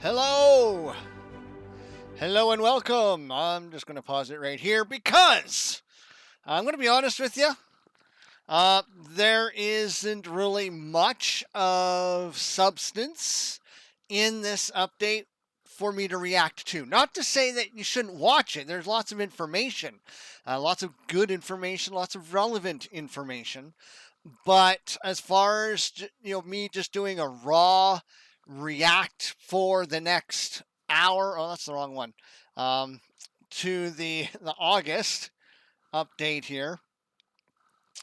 Hello! Hello and welcome. I'm just going to pause it right here because I'm going to be honest with you. There isn't really much of substance in this update for me to react to. Not to say that you shouldn't watch it. There's lots of information, lots of good information, lots of relevant information. But as far as me just doing a raw react for the next hour, oh, that's the wrong one. Um, to the August update here.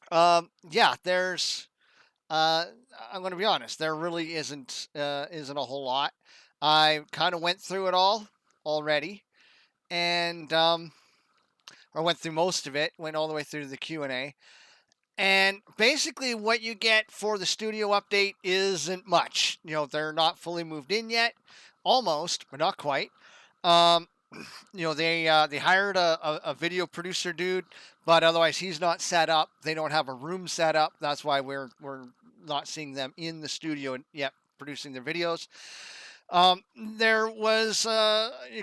Yeah, there's. Uh, I'm going to be honest. There really isn't a whole lot. I kind of went through it all already, and or went through most of it. Went all the way through the Q&A. And basically, what you get for the studio update isn't much. They're not fully moved in yet, almost, but not quite. Um, they hired a video producer dude, but otherwise he's not set up. They don't have a room set up. That's why we're not seeing them in the studio yet producing their videos. There was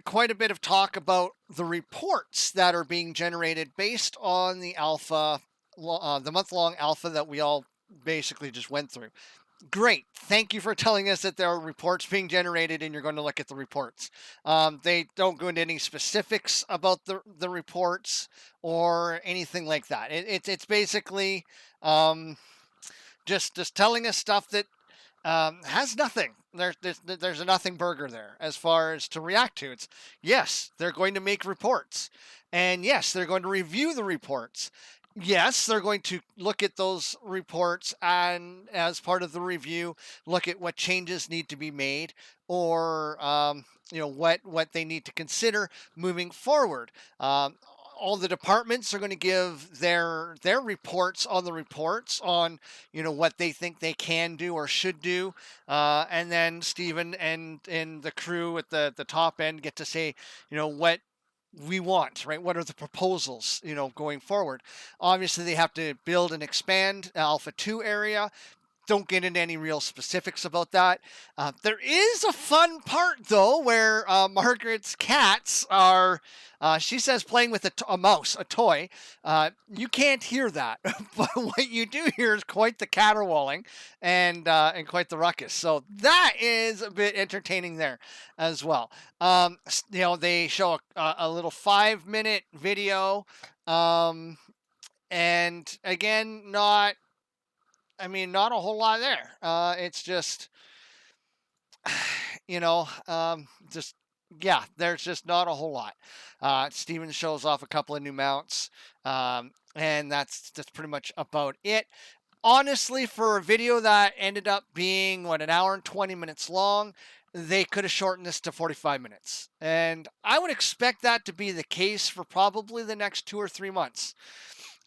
quite a bit of talk about the reports that are being generated based on the alpha, the month-long alpha that we all basically just went through. Great. Thank you for telling us that there are reports being generated and you're going to look at the reports. They don't go into any specifics about the reports or anything like that. It's basically just telling us stuff that has nothing. There's a nothing burger there as far as to react to. It's yes, they're going to make reports, and yes, they're going to review the reports. Yes, they're going to look at those reports and, as part of the review, look at what changes need to be made or what they need to consider moving forward. All the departments are going to give their reports on the reports on what they think they can do or should do, and then Stephen and the crew at the top end get to say what we want, right? What are the proposals, going forward? Obviously, they have to build and expand Alpha 2 area. Don't get into any real specifics about that. There is a fun part, though, where Margaret's cats are, she says, playing with a mouse, a toy. You can't hear that, but what you do hear is quite the caterwauling and quite the ruckus. So that is a bit entertaining there as well. They show a little 5-minute video. And again, not a whole lot there. It's just, just, yeah, there's just not a whole lot. Steven shows off a couple of new mounts, and that's pretty much about it. Honestly, for a video that ended up being, an hour and 20 minutes long, they could have shortened this to 45 minutes. And I would expect that to be the case for probably the next 2 or 3 months.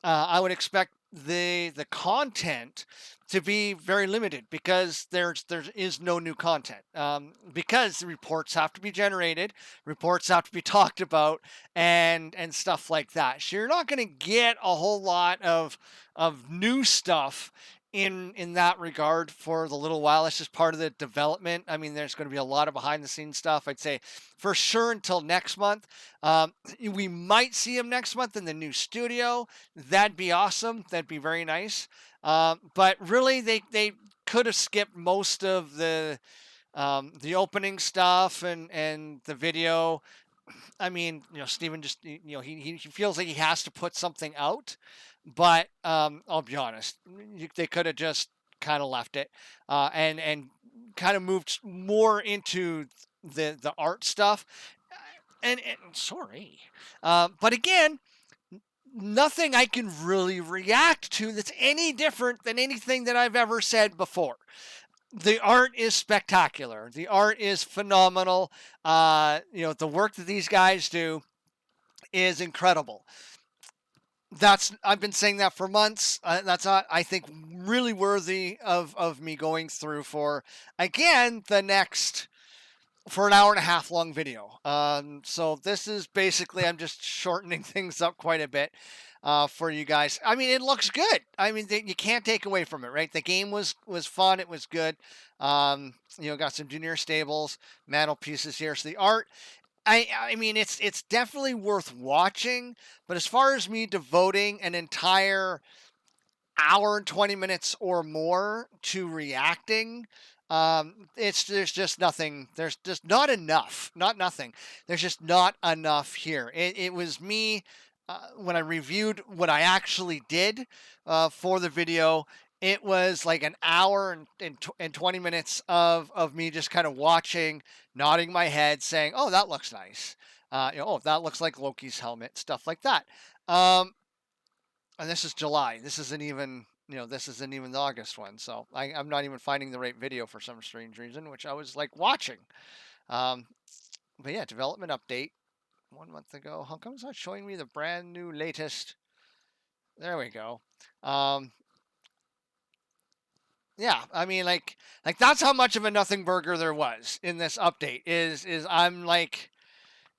I would expect the content to be very limited because there is no new content, because the reports have to be generated, reports have to be talked about, and stuff like that. So you're not going to get a whole lot of new stuff in that regard for the little while. It's just part of the development. There's going to be a lot of behind the scenes stuff, I'd say, for sure, until next month. We might see him next month in the new studio. That'd be awesome. That'd be very nice. But really, they could have skipped most of the opening stuff and the video. Steven just, he feels like he has to put something out, but I'll be honest, they could have just kind of left it and kind of moved more into the art stuff. And sorry, but again, nothing I can really react to that's any different than anything that I've ever said before. The art is spectacular. The art is phenomenal. The work that these guys do is incredible. I've been saying that for months. That's not, I think, really worthy of me going through for, again, the next for an hour and a half long video. So this is basically, I'm just shortening things up quite a bit for you guys. I mean, it looks good. I mean, you can't take away from it, right? The game was fun. It was good. Got some junior stables, mantelpieces here. So the art, I mean, it's definitely worth watching. But as far as me devoting an entire hour and 20 minutes or more to reacting, there's just nothing, there's just not enough, not nothing, there's just not enough here. It was me, when I reviewed what I actually did for the video. It was like an hour and 20 minutes of me just kind of watching, nodding my head, saying, oh, that looks nice, oh, that looks like Loki's helmet, stuff like that. And this is July. This isn't even, this isn't even the August one. So I'm not even finding the right video for some strange reason, which I was like watching. Um, but yeah, development update 1 month ago. How come it's not showing me the brand new latest? There we go. Um, yeah, I mean, like that's how much of a nothing burger there was in this update. Is I'm like,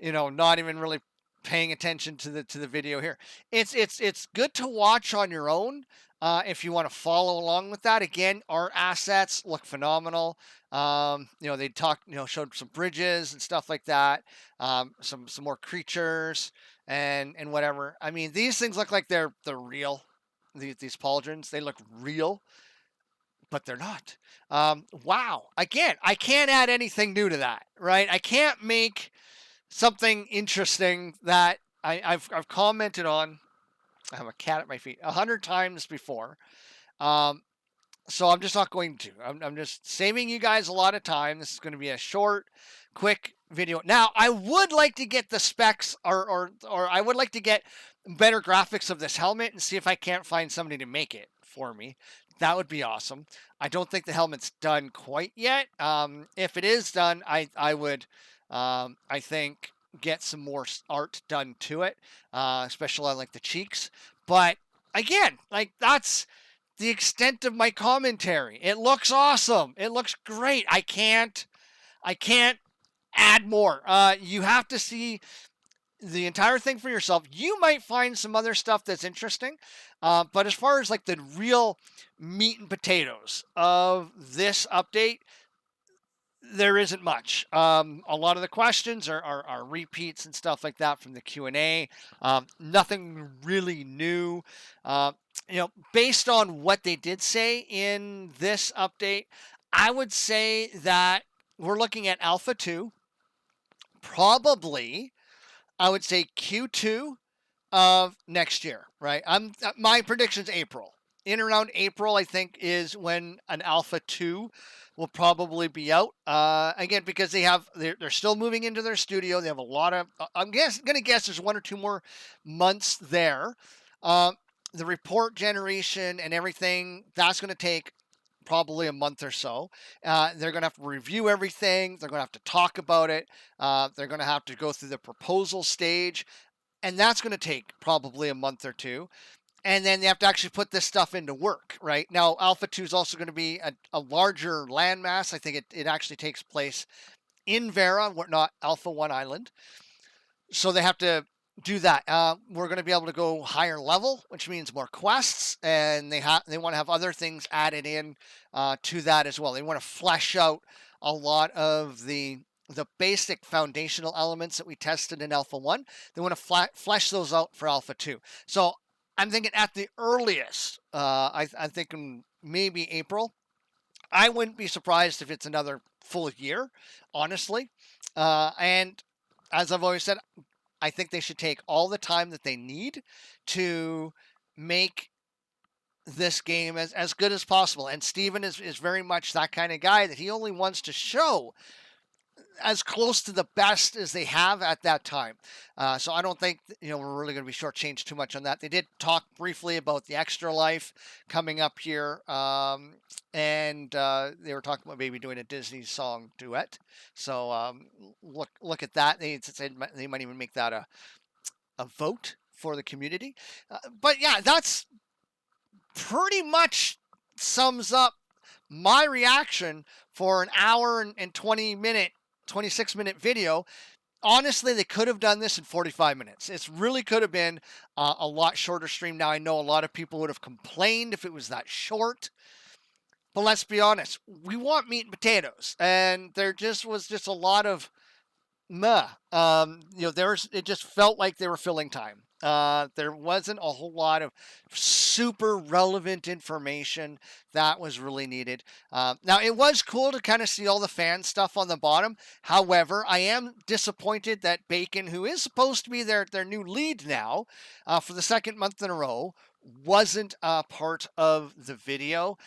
not even really paying attention to the video here. It's good to watch on your own if you want to follow along with that. Again, our assets look phenomenal. They talked, showed some bridges and stuff like that. Some more creatures and whatever. I mean, these things look like they're real. These pauldrons, they look real, but they're not. Wow. Again, I can't add anything new to that, right? I can't make something interesting that I've commented on. I have a cat at my feet 100 times before. Um, so I'm just not going to. I'm just saving you guys a lot of time. This is going to be a short, quick video. Now, I would like to get the specs, or I would like to get better graphics of this helmet and see if I can't find somebody to make it for me. That would be awesome. I don't think the helmet's done quite yet. If it is done, I would, I think, get some more art done to it, especially on like the cheeks. But again, like that's the extent of my commentary. It looks awesome. It looks great. I can't add more. You have to see the entire thing for yourself. You might find some other stuff that's interesting, but as far as like the real meat and potatoes of this update, there isn't much. A lot of the questions are repeats and stuff like that from the Q&A. Nothing really new. Based on what they did say in this update, I would say that we're looking at Alpha 2, probably, I would say Q2 of next year, right? My prediction's April. In around April, I think, is when an Alpha 2 will probably be out. Again, because they're still moving into their studio. They have a lot of. Gonna guess there's 1 or 2 more months there. The report generation and everything, that's gonna take probably a month or so. They're going to have to review everything. They're going to have to talk about it. They're going to have to go through the proposal stage, and that's going to take probably a month or two. And then they have to actually put this stuff into work, right? Now, Alpha 2 is also going to be a larger landmass. I think it actually takes place in Vera, not Alpha 1 Island. So they have to do that. We're going to be able to go higher level, which means more quests, and they want to have other things added in to that as well. They want to flesh out a lot of the basic foundational elements that we tested in Alpha 1. They want to flesh those out for Alpha 2. So I'm thinking at the earliest, I'm thinking maybe April. I wouldn't be surprised if it's another full year, honestly. And as I've always said, I think they should take all the time that they need to make this game as good as possible. And Steven is very much that kind of guy that he only wants to show as close to the best as they have at that time. So I don't think we're really going to be shortchanged too much on that. They did talk briefly about the extra life coming up here, and they were talking about maybe doing a Disney song duet. So look at that. They said they might even make that a vote for the community. But yeah, that's pretty much sums up my reaction for an hour and 20 minute 26-minute video. Honestly, they could have done this in 45 minutes. It really could have been a lot shorter stream. Now, I know a lot of people would have complained if it was that short, but let's be honest, we want meat and potatoes, and there just was just a lot of meh. It just felt like they were filling time. There wasn't a whole lot of super relevant information that was really needed. Now, it was cool to kind of see all the fan stuff on the bottom. However, I am disappointed that Bacon, who is supposed to be their new lead now for the second month in a row, wasn't a part of the video.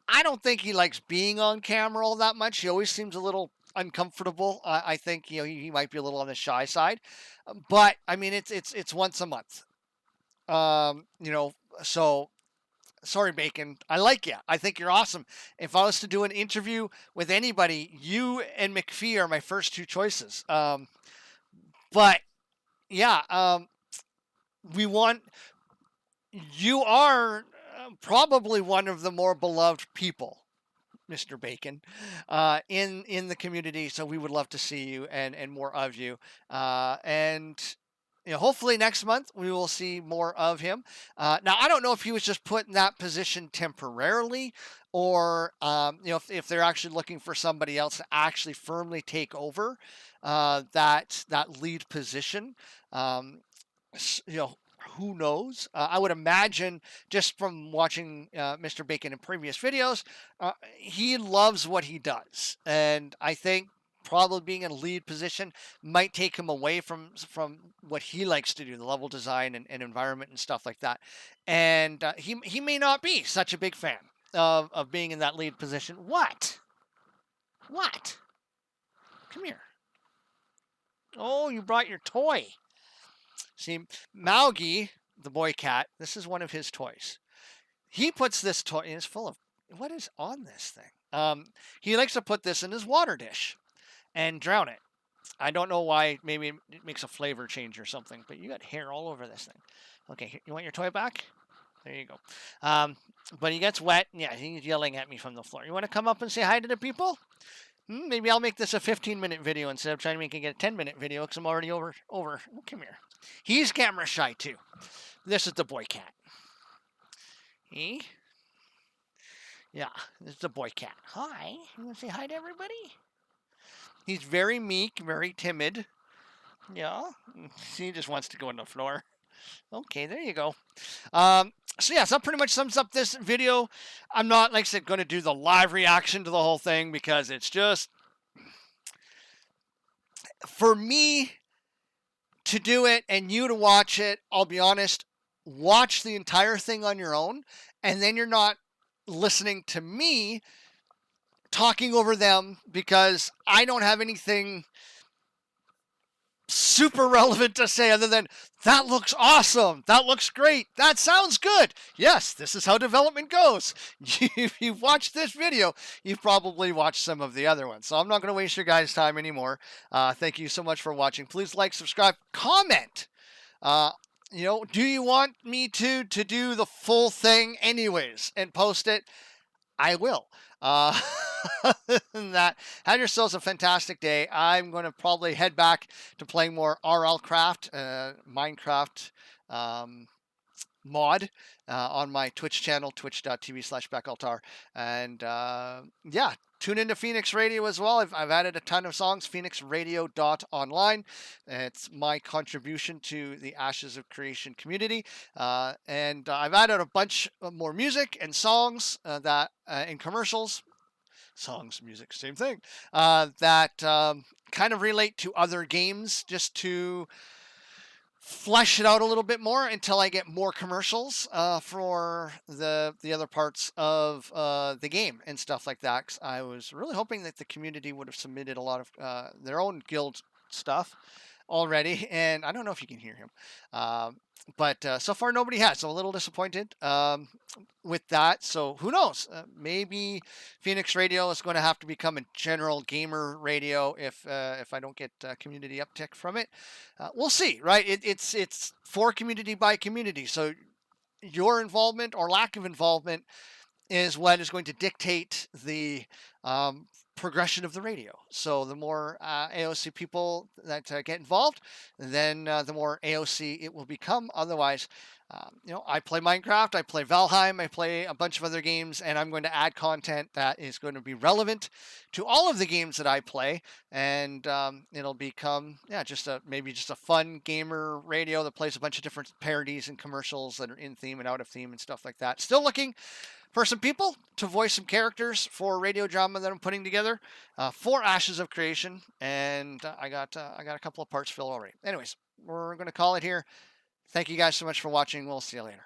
I don't think he likes being on camera all that much. He always seems a little uncomfortable. I think he might be a little on the shy side, but I mean it's once a month. Um, you know, so sorry, Bacon. I like you. I think you're awesome. If I was to do an interview with anybody, you and McPhee are my first two choices. But yeah, we want you are probably one of the more beloved people, Mr. Bacon, in the community. So we would love to see you and more of you. And hopefully next month we will see more of him. Now I don't know if he was just put in that position temporarily, or if they're actually looking for somebody else to actually firmly take over that lead position. Um, you know, who knows? I would imagine just from watching Mr. Bacon in previous videos, he loves what he does, and I think probably being in a lead position might take him away from what he likes to do, the level design and environment and stuff like that. And he may not be such a big fan of being in that lead position. What? What? Come here. Oh, you brought your toy. See, Maugi, the boy cat, this is one of his toys. He puts this toy, and it's full of, what is on this thing? He likes to put this in his water dish and drown it. I don't know why. Maybe it makes a flavor change or something, but you got hair all over this thing. Okay, you want your toy back? There you go. But he gets wet. Yeah, he's yelling at me from the floor. You want to come up and say hi to the people? Maybe I'll make this a 15-minute video instead of trying to make it a 10-minute video because I'm already over. Oh, come here. He's camera shy too. This is the boy cat. He? Yeah, this is the boy cat. Hi. You want to say hi to everybody? He's very meek, very timid. Yeah. He just wants to go on the floor. Okay, there you go. So yeah, so that pretty much sums up this video. I'm not, like I said, going to do the live reaction to the whole thing because it's just, for me to do it and you to watch it, I'll be honest, watch the entire thing on your own, and then you're not listening to me talking over them because I don't have anything super relevant to say other than that looks awesome, that looks great, that sounds good. Yes, this is how development goes. If you've watched this video, you've probably watched some of the other ones, so I'm not going to waste your guys' time anymore. Thank you so much for watching. Please like, subscribe, comment. Do you want me to do the full thing anyways and post it? I will. Other than that, have yourselves a fantastic day. I'm going to probably head back to playing more RL Craft, Minecraft mod on my Twitch channel, twitch.tv/backaltar. And yeah, tune into Phoenix Radio as well. I've added a ton of songs, phoenixradio.online. It's my contribution to the Ashes of Creation community. And I've added a bunch more music and songs that in commercials. Songs, music, same thing. That kind of relate to other games, just to flesh it out a little bit more until I get more commercials for the other parts of the game and stuff like that. 'Cause I was really hoping that the community would have submitted a lot of their own guild stuff already, and I don't know if you can hear him, but so far nobody has. So I'm a little disappointed with that. So who knows? Maybe Phoenix Radio is going to have to become a general gamer radio if I don't get community uptick from it. We'll see, right? It's for community by community. So your involvement or lack of involvement is what is going to dictate the progression of the radio. So the more AOC people that get involved, then the more AOC it will become. Otherwise, I play Minecraft, I play Valheim, I play a bunch of other games, and I'm going to add content that is going to be relevant to all of the games that I play, and it'll become maybe just a fun gamer radio that plays a bunch of different parodies and commercials that are in theme and out of theme and stuff like that. Still looking for some people to voice some characters for radio drama that I'm putting together for Ashes of Creation, and I got a couple of parts filled already. Anyways, we're going to call it here. Thank you guys so much for watching. We'll see you later.